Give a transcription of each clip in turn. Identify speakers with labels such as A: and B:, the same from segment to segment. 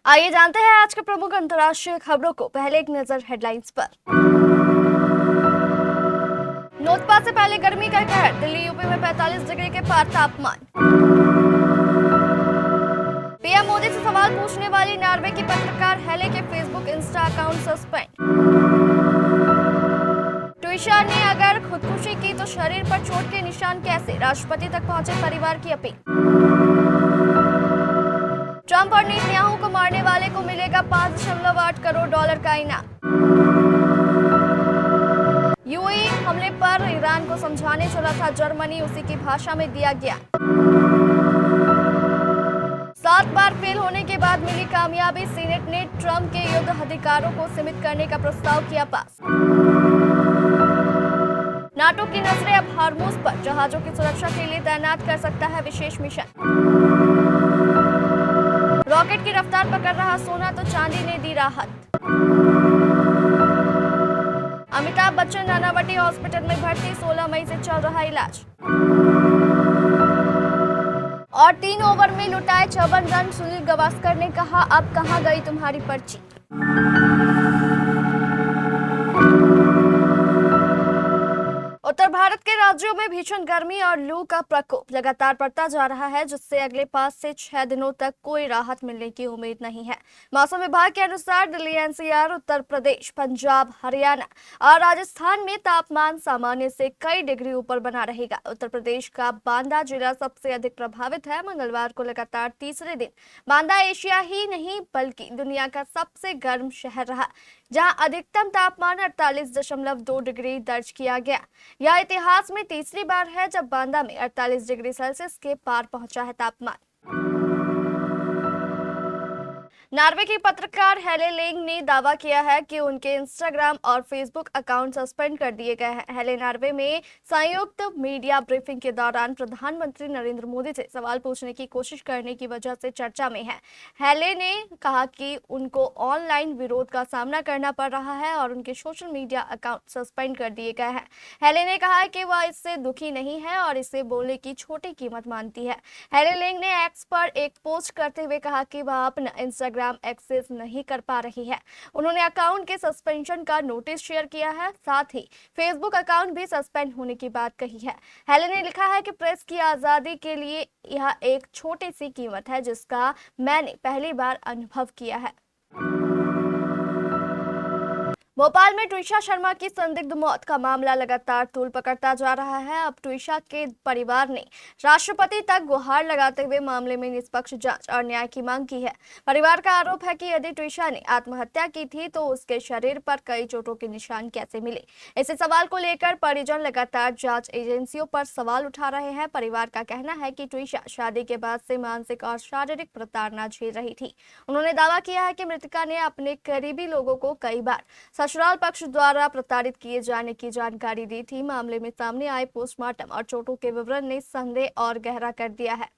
A: आइए जानते हैं आज के प्रमुख अंतर्राष्ट्रीय खबरों को। पहले एक नजर हेडलाइंस पर। नोटपा से पहले गर्मी का कहर, दिल्ली यूपी में 45 डिग्री के पार तापमान। पीएम मोदी से सवाल पूछने वाली नॉर्वे की पत्रकार हेले के Facebook Insta account suspend. Twisha ने अगर खुदकुशी की तो शरीर पर चोट के निशान कैसे, राष्ट्रपति तक पहुंचे परिवार की अपील। ट्रंप और नेतन्याहू को मारने वाले को मिलेगा $5.8 करोड़ का इनाम। यूएई हमले पर ईरान को समझाने चला था जर्मनी, उसी की भाषा में दिया गया। 7 बार फेल होने के बाद मिली कामयाबी, सीनेट ने ट्रंप के युद्ध अधिकारों को सीमित करने का प्रस्ताव किया पास। नाटो की नजरें अब हार्मूज पर, जहाजों की सुरक्षा के लिए तैनात कर सकता है विशेष मिशन। रॉकेट की रफ्तार पकड़ रहा सोना तो चांदी ने दी राहत। अमिताभ बच्चन नानावटी हॉस्पिटल में भर्ती, 16 मई से चल रहा इलाज। और 3 ओवर में लुटाए 54 रन, सुनील गावस्कर ने कहा अब कहां गई तुम्हारी पर्ची। उत्तर भारत के राज्यों में भीषण गर्मी और लू का प्रकोप लगातार बढ़ता जा रहा है, जिससे अगले 5 से 6 दिनों तक कोई राहत मिलने की उम्मीद नहीं है। मौसम विभाग के अनुसार दिल्ली एनसीआर, उत्तर प्रदेश, पंजाब, हरियाणा और राजस्थान में तापमान सामान्य से कई डिग्री ऊपर बना रहेगा। उत्तर प्रदेश का बांदा जिला सबसे अधिक प्रभावित है। मंगलवार को लगातार तीसरे दिन बांदा एशिया ही नहीं बल्कि दुनिया का सबसे गर्म शहर रहा, जहां अधिकतम तापमान 48.2 डिग्री दर्ज किया गया। यह इतिहास में तीसरी बार है जब बांदा में 48 डिग्री सेल्सियस के पार पहुंचा है तापमान। नॉर्वे की पत्रकार हेले लेंग ने दावा किया है कि उनके इंस्टाग्राम और फेसबुक अकाउंट सस्पेंड कर दिए गए हैं। हेले नॉर्वे में संयुक्त मीडिया ब्रीफिंग के दौरान प्रधानमंत्री नरेंद्र मोदी से सवाल पूछने की कोशिश करने की वजह से चर्चा में है। हेले ने कहा कि उनको ऑनलाइन विरोध का सामना करना पड़ रहा है और उनके सोशल मीडिया अकाउंट सस्पेंड कर दिए गए हैं। हेले ने कहा कि वह इससे दुखी नहीं है और इसे बोलने की छोटी कीमत मानती है। हेले लेंग ने एक्स पर एक पोस्ट करते हुए कहा कि वह अपना इंस्टाग्राम एक्सेस नहीं कर पा रही है। उन्होंने अकाउंट के सस्पेंशन का नोटिस शेयर किया है, साथ ही फेसबुक अकाउंट भी सस्पेंड होने की बात कही है। हेले ने लिखा है कि प्रेस की आजादी के लिए यह एक छोटी सी कीमत है जिसका मैंने पहली बार अनुभव किया है। भोपाल में ट्विशा शर्मा की संदिग्ध मौत का मामला लगातार तूल पकड़ता जा रहा है। अब ट्विशा के परिवार ने राष्ट्रपति तक गुहार लगाते हुए मामले में निष्पक्ष जांच और न्याय की मांग की है। परिवार का आरोप है कि यदि ट्विशा ने आत्महत्या की थी तो उसके शरीर पर कई चोटों के निशान कैसे मिले। इसी सवाल को लेकर परिजन लगातार जांच एजेंसियों पर सवाल उठा रहे हैं। परिवार का कहना है कि ट्विशा शादी के बाद से मानसिक और शारीरिक प्रताड़ना झेल रही थी। उन्होंने दावा किया है कि मृतका ने अपने करीबी लोगों को कई बार ससुराल पक्ष द्वारा प्रताड़ित किए जाने की जानकारी दी थी। मामले में सामने आए पोस्टमार्टम और चोटों के विवरण ने संदेह और गहरा कर दिया है।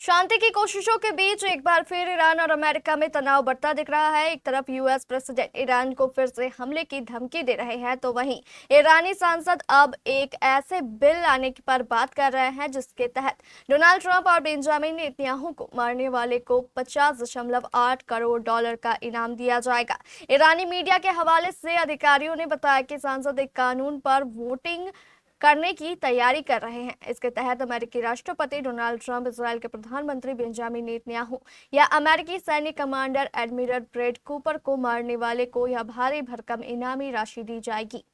A: शांति की कोशिशों के बीच एक बार फिर ईरान और अमेरिका में तनाव बढ़ता दिख रहा है। एक तरफ यूएस प्रेसिडेंट ईरान को फिर से हमले की धमकी दे रहे हैं, तो वहीं ईरानी सांसद अब एक ऐसे बिल लाने पर बात कर रहे हैं जिसके तहत डोनाल्ड ट्रंप और बेंजामिन नेतन्याहू को मारने वाले को $50.8 करोड़ का इनाम दिया जाएगा। ईरानी मीडिया के हवाले से अधिकारियों ने बताया कि सांसद एक कानून पर वोटिंग करने की तैयारी कर रहे हैं। इसके तहत अमेरिकी राष्ट्रपति डोनाल्ड ट्रंप, इजराइल के प्रधानमंत्री बेंजामिन नेतन्याहू या अमेरिकी सैन्य कमांडर एडमिरल ब्रैड कूपर को मारने वाले को यह भारी भरकम इनामी राशि दी जाएगी।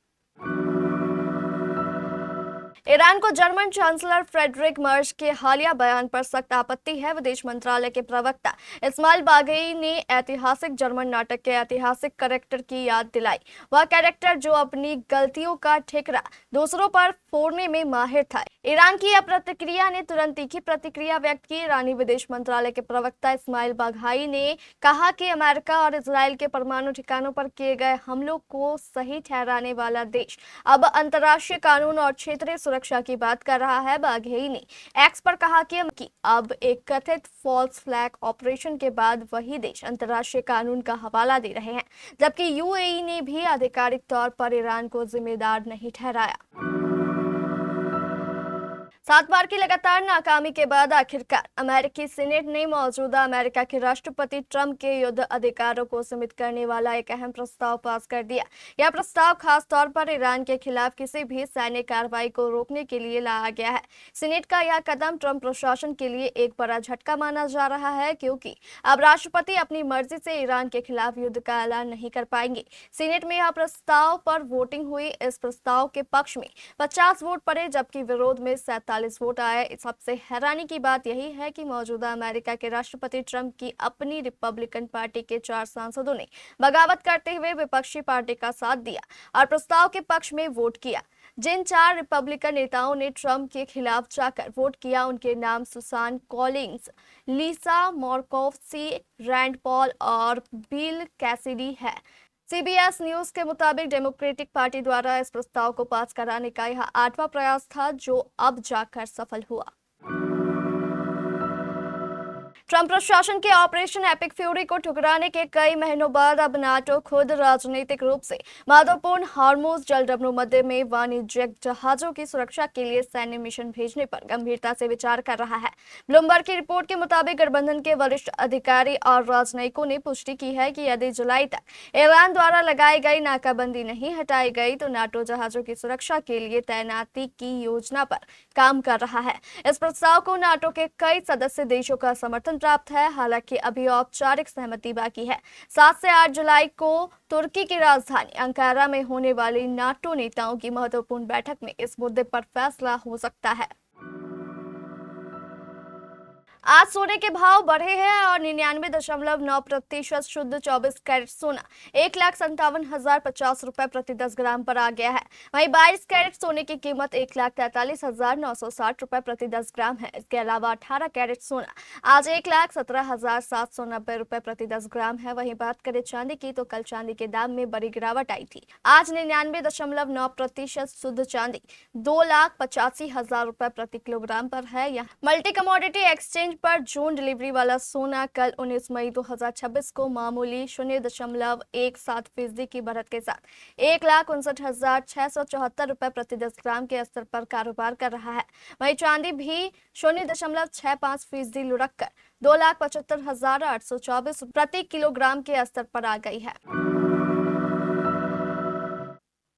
A: ईरान को जर्मन चांसलर फ्रेडरिक मर्ज के हालिया बयान पर सख्त आपत्ति है। विदेश मंत्रालय के प्रवक्ता इस्माइल बाघई ने ऐतिहासिक जर्मन नाटक के ऐतिहासिक कैरेक्टर की याद दिलाई। वह कैरेक्टर जो अपनी गलतियों का ठिकरा दूसरों पर फोड़ने में माहिर था। ईरान की यह प्रतिक्रिया ने तुरंत तीखी प्रतिक्रिया व्यक्त की। ईरानी विदेश मंत्रालय के प्रवक्ता इस्माइल बाघाई ने कहा कि अमेरिका और इजराइल के परमाणु ठिकानों पर किए गए हमलों को सही ठहराने वाला देश अब अंतर्राष्ट्रीय कानून और क्षेत्रीय सुरक्षा की बात कर रहा है। बाघेई ने एक्स पर कहा कि अब एक कथित फॉल्स फ्लैग ऑपरेशन के बाद वही देश अंतर्राष्ट्रीय कानून का हवाला दे रहे हैं, जबकि यूएई ने भी आधिकारिक तौर पर ईरान को जिम्मेदार नहीं ठहराया। 7 बार की लगातार नाकामी के बाद आखिरकार अमेरिकी सीनेट ने मौजूदा अमेरिका के राष्ट्रपति ट्रंप के युद्ध अधिकारों को सीमित करने वाला एक अहम प्रस्ताव पास कर दिया। यह प्रस्ताव खास तौर पर ईरान के खिलाफ किसी भी सैन्य कार्रवाई को रोकने के लिए लाया गया है। सीनेट का यह कदम ट्रंप प्रशासन के लिए एक बड़ा झटका माना जा रहा है, क्योंकि अब राष्ट्रपति अपनी मर्जी से ईरान के खिलाफ युद्ध का ऐलान नहीं कर पाएंगे। सीनेट में यह प्रस्ताव पर वोटिंग हुई। इस प्रस्ताव के पक्ष में 50 वोट पड़े, जबकि विरोध में 47 वोट आए। सबसे हैरानी की बात यही है कि मौजूदा अमेरिका के राष्ट्रपति ट्रंप की अपनी रिपब्लिकन पार्टी के 4 सांसदों ने बगावत करते हुए विपक्षी पार्टी का साथ दिया और प्रस्ताव के पक्ष में वोट किया। जिन 4 रिपब्लिकन नेताओं ने ट्रंप के खिलाफ जाकर वोट किया, उनके नाम सुसान कॉलिंस, लिसा मॉर्कोव्स्की, रैंड पॉल और बिल कैसिडी है। सीबीएस न्यूज के मुताबिक डेमोक्रेटिक पार्टी द्वारा इस प्रस्ताव को पास कराने का यह 8वां प्रयास था, जो अब जाकर सफल हुआ। ट्रंप प्रशासन के ऑपरेशन एपिक फ्यूरी को ठुकराने के कई महीनों बाद अब नाटो खुद राजनीतिक रूप से महत्वपूर्ण हॉर्मुज जलडमरू मध्य में वाणिज्यिक जहाजों की सुरक्षा के लिए सैन्य मिशन भेजने पर गंभीरता से विचार कर रहा है। ब्लूमबर्ग की रिपोर्ट के मुताबिक गठबंधन के वरिष्ठ अधिकारी और राजनयिकों ने पुष्टि की है कि यदि जुलाई तक ईरान द्वारा लगाई गई नाकाबंदी नहीं हटाई गई तो नाटो जहाजों की सुरक्षा के लिए तैनाती की योजना पर काम कर रहा है। इस प्रस्ताव को नाटो के कई सदस्य देशों का समर्थन प्राप्त है, हालांकि अभी औपचारिक सहमति बाकी है। 7 से 8 जुलाई को तुर्की की राजधानी अंकारा में होने वाली नाटो नेताओं की महत्वपूर्ण बैठक में इस मुद्दे पर फैसला हो सकता है। आज सोने के भाव बढ़े हैं और 99.9% शुद्ध 24 कैरेट सोना 1,57,050 रुपए प्रति 10 ग्राम पर आ गया है। वहीं 22 कैरेट सोने की कीमत 1,43,960 रुपए प्रति 10 ग्राम है। इसके अलावा 18 कैरेट सोना आज 1,17,790 रुपए प्रति 10 ग्राम है। वहीं बात करें चांदी की, तो कल चांदी के दाम में बड़ी गिरावट आई थी। आज 99.9% शुद्ध चांदी 2,85,000 रुपए प्रति किलोग्राम पर है। यहाँ मल्टी कमोडिटी एक्सचेंज पर जून डिलीवरी वाला सोना कल 19 मई 2026 को मामूली 0.17% की बढ़त के साथ 1,59,674 रुपए प्रति 10 ग्राम के स्तर पर कारोबार कर रहा है। वहीं चांदी भी 0.65% लुढ़क कर 2,75,824 प्रति किलोग्राम के स्तर पर आ गई है।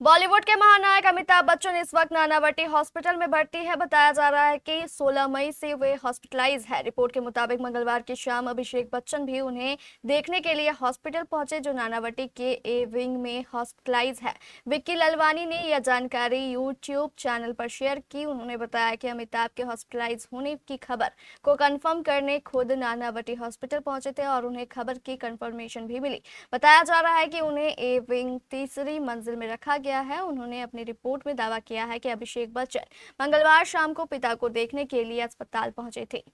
A: बॉलीवुड के महानायक अमिताभ बच्चन इस वक्त नानावटी हॉस्पिटल में भर्ती है। बताया जा रहा है कि 16 मई से वे हॉस्पिटलाइज है। रिपोर्ट के मुताबिक मंगलवार की शाम अभिषेक बच्चन भी उन्हें देखने के लिए हॉस्पिटल पहुंचे, जो नानावटी के ए विंग में हॉस्पिटलाइज है। विक्की ललवानी ने यह जानकारी यूट्यूब चैनल पर शेयर की। उन्होंने बताया कि अमिताभ के हॉस्पिटलाइज होने की खबर को कंफर्म करने खुद नानावटी हॉस्पिटल पहुंचे थे और उन्हें खबर की कंफर्मेशन भी मिली। बताया जा रहा है कि उन्हें ए विंग तीसरी मंजिल में रखा गया है। उन्होंने अपनी रिपोर्ट में दावा किया है कि अभिषेक बच्चन मंगलवार शाम को पिता को देखने के लिए अस्पताल पहुंचे थे।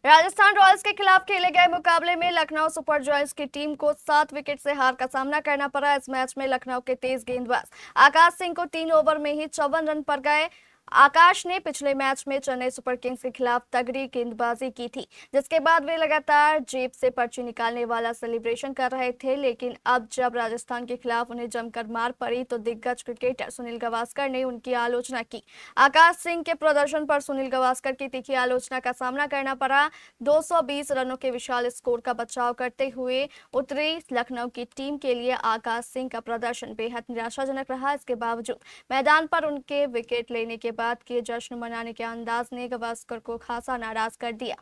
A: राजस्थान रॉयल्स के खिलाफ खेले गए मुकाबले में लखनऊ सुपर जॉयंट्स की टीम को 7 विकेट से हार का सामना करना पड़ा। इस मैच में लखनऊ के तेज गेंदबाज आकाश सिंह को 3 ओवर में ही 54 रन पर गए। आकाश ने पिछले मैच में चेन्नई सुपर किंग्स के खिलाफ तगड़ी गेंदबाजी की थी, जिसके बाद वे लगातार जेब से पर्ची निकालने वाला सेलिब्रेशन कर रहे थे। लेकिन अब जब राजस्थान के खिलाफ उन्हें जमकर मार पड़ी तो दिग्गज क्रिकेटर सुनील गावस्कर ने उनकी आलोचना की। आकाश सिंह के प्रदर्शन पर सुनील गावस्कर की तीखी आलोचना का सामना करना पड़ा। 220 रनों के विशाल स्कोर का बचाव करते हुए उतरी लखनऊ की टीम के लिए आकाश सिंह का प्रदर्शन बेहद निराशाजनक रहा। इसके बावजूद मैदान पर उनके विकेट लेने के बाद के जश्न मनाने के अंदाज ने गावस्कर को खासा नाराज कर दिया।